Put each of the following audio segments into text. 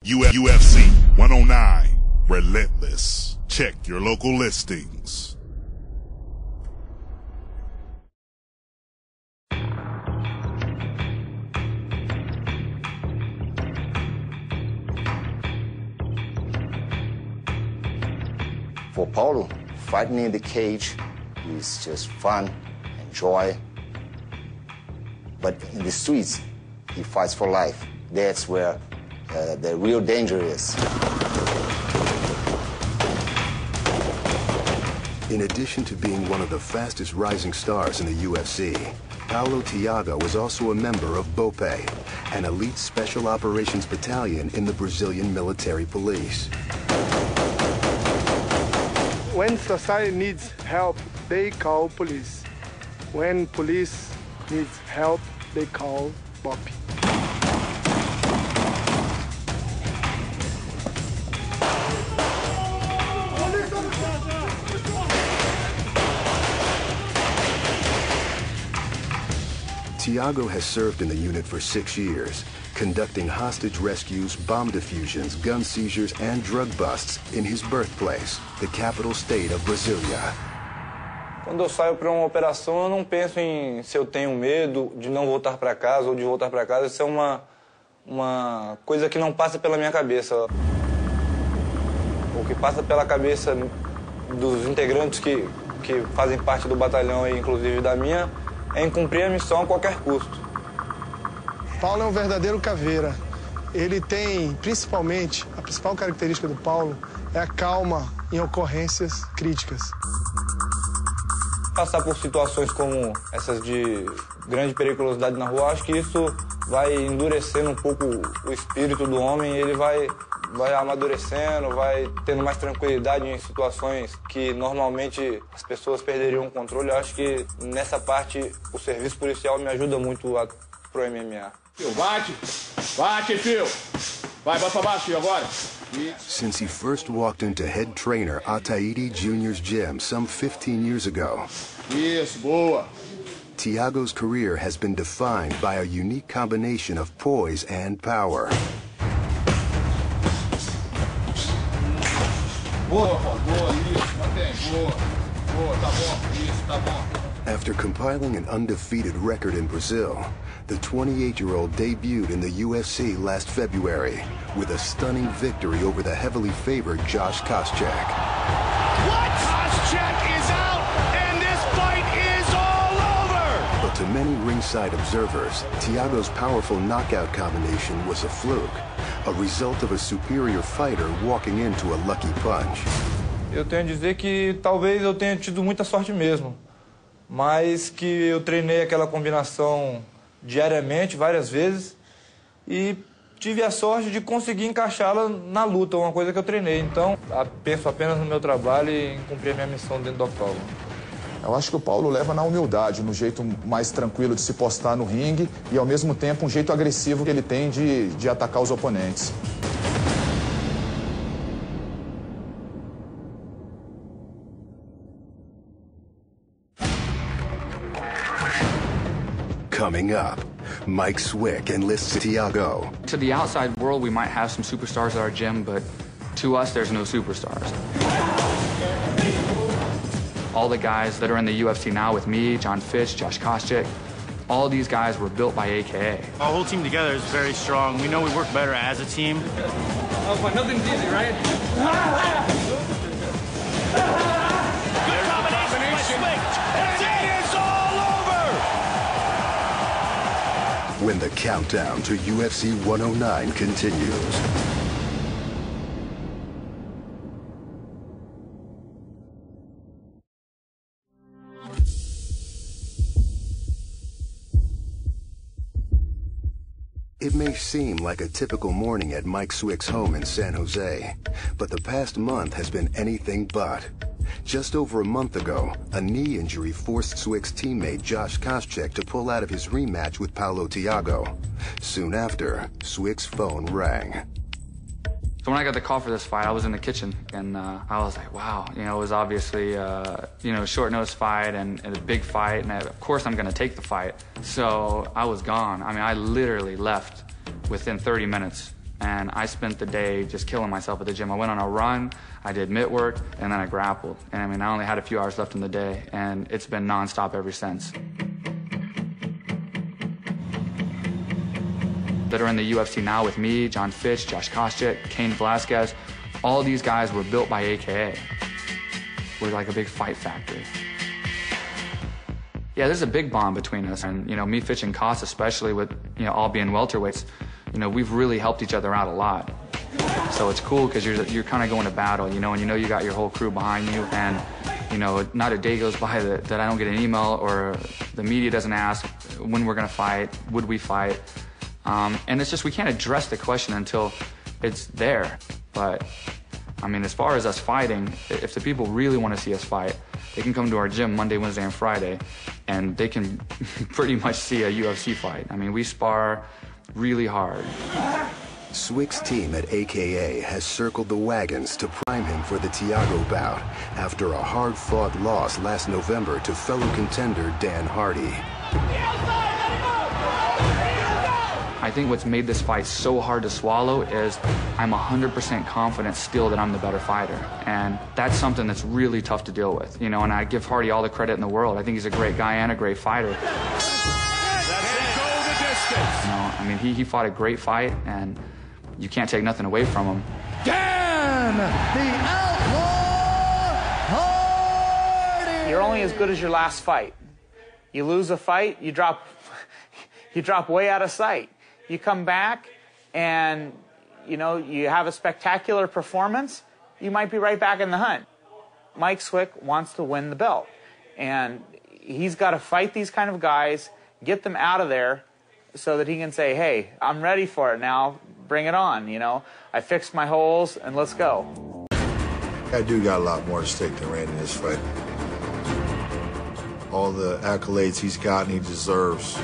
UFC 109, Relentless. Check your local listings. For Paulo, fighting in the cage is just fun and joy. But in the streets, he fights for life. That's where the real danger is. In addition to being one of the fastest rising stars in the UFC, Paulo Thiago is also a member of BOPE, an elite special operations battalion in the Brazilian military police. When society needs help, they call police. When police needs help, they call BOPE. Thiago has served in the unit for 6 years, conducting hostage rescues, bomb diffusions, gun seizures, and drug busts in his birthplace, the capital state of Brasília. Quando eu saio para uma operação, eu não penso em se eu tenho medo de não voltar para casa ou de voltar para casa. Isso é uma coisa que não passa pela minha cabeça. O que passa pela cabeça dos integrantes que fazem parte do batalhão, e inclusive da minha, é em cumprir a missão a qualquer custo. Paulo é um verdadeiro caveira. Ele tem, principalmente, a principal característica do Paulo é a calma em ocorrências críticas. Passar por situações como essas de grande periculosidade na rua, acho que isso vai endurecendo um pouco o espírito do homem, ele vai amadurecendo, vai tendo mais tranquilidade em situações que normalmente as pessoas perderiam o controle. Eu acho que nessa parte o serviço policial me ajuda muito pro MMA. Fio, bate, fio. Vai pra baixo, fio, agora. Since he first walked into head trainer Ataíde Jr.'s gym some 15 years ago, Isso, boa. Thiago's career has been defined by a unique combination of poise and power. Boa, isso, mantém, boa, tá bom, isso, tá bom. After compiling an undefeated record in Brazil, the 28-year-old debuted in the UFC last February with a stunning victory over the heavily favored Josh Koscheck. What? Koscheck is out, and this fight is all over! But to many ringside observers, Thiago's powerful knockout combination was a fluke, a result of a superior fighter walking into a lucky punch. Eu tenho a dizer que talvez eu tenha tido muita sorte mesmo, mas que eu treinei aquela combinação diariamente, várias vezes, e tive a sorte de conseguir encaixá-la na luta, uma coisa que eu treinei. Então, penso apenas no meu trabalho e em cumprir a minha missão dentro do octógono. Eu acho que o Paulo leva na humildade, no jeito mais tranquilo de se postar no ringue e, ao mesmo tempo, um jeito agressivo que ele tem de atacar os oponentes. Coming up, Mike Swick enlists Thiago. To the outside world, we might have some superstars at our gym, but to us, there's no superstars. All the guys that are in the UFC now with me, John Fitch, Josh Koscheck, all these guys were built by AKA. Our whole team together is very strong. We know we work better as a team. Oh, but nothing's easy, right? Good combination by Swick, and it is all over! When the countdown to UFC 109 continues. It may seem like a typical morning at Mike Swick's home in San Jose, but the past month has been anything but. Just over a month ago, a knee injury forced Swick's teammate Josh Koscheck to pull out of his rematch with Paulo Thiago. Soon after, Swick's phone rang. So when I got the call for this fight, I was in the kitchen, and I was like, wow, it was obviously, short notice fight and a big fight, and of course I'm gonna take the fight. So I was gone. I mean, I literally left within 30 minutes And I spent the day just killing myself at the gym. I went on a run, I did mitt work, and then I grappled. And I mean, I only had a few hours left in the day, and it's been nonstop ever since. That are in the UFC now with me, John Fitch, Josh Koscheck, Cain Velasquez, all these guys were built by AKA. We're like a big fight factory. Yeah, there's a big bond between us, and me, Fitch, and Koss, especially with all being welterweights, we've really helped each other out a lot. So it's cool because you're kind of going to battle, and you got your whole crew behind you, and not a day goes by that I don't get an email or the media doesn't ask when we're gonna fight, would we fight, and it's just we can't address the question until it's there. But I mean, as far as us fighting, if the people really want to see us fight, they can come to our gym Monday, Wednesday, and Friday, and they can pretty much see a UFC fight. I mean, we spar really hard. Swick's team at AKA has circled the wagons to prime him for the Thiago bout after a hard-fought loss last November to fellow contender Dan Hardy. I think what's made this fight so hard to swallow is I'm 100% confident still that I'm the better fighter. And that's something that's really tough to deal with, and I give Hardy all the credit in the world. I think he's a great guy and a great fighter. I mean, he fought a great fight, and you can't take nothing away from him. Dan, the Outlaw Hardy! You're only as good as your last fight. You lose a fight, you drop way out of sight. You come back and, you have a spectacular performance, you might be right back in the hunt. Mike Swick wants to win the belt, and he's got to fight these kind of guys, get them out of there so that he can say, hey, I'm ready for it now, bring it on, I fixed my holes, and let's go. I do got a lot more at stake than Randy in this fight. All the accolades he's gotten, he deserves.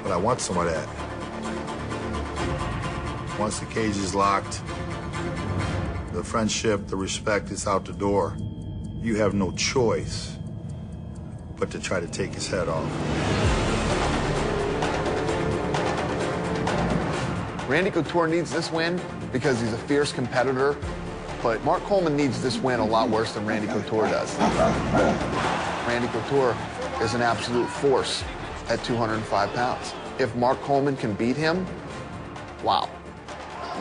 But I want some of that. Once the cage is locked, the friendship, the respect is out the door. You have no choice but to try to take his head off. Randy Couture needs this win because he's a fierce competitor, but Mark Coleman needs this win a lot worse than Randy Couture does. Randy Couture is an absolute force at 205 pounds. If Mark Coleman can beat him, wow,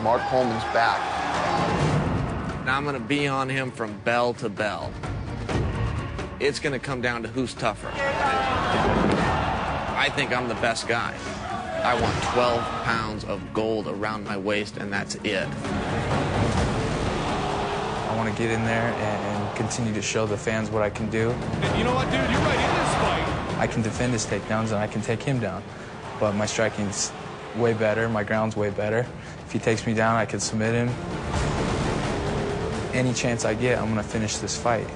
Mark Coleman's back. Now I'm going to be on him from bell to bell. It's going to come down to who's tougher. I think I'm the best guy. I want 12 pounds of gold around my waist, and that's it. I want to get in there and continue to show the fans what I can do. And you know what, dude? You're right in this fight. I can defend his takedowns, and I can take him down. But my striking's way better. My ground's way better. If he takes me down, I can submit him. Any chance I get, I'm going to finish this fight.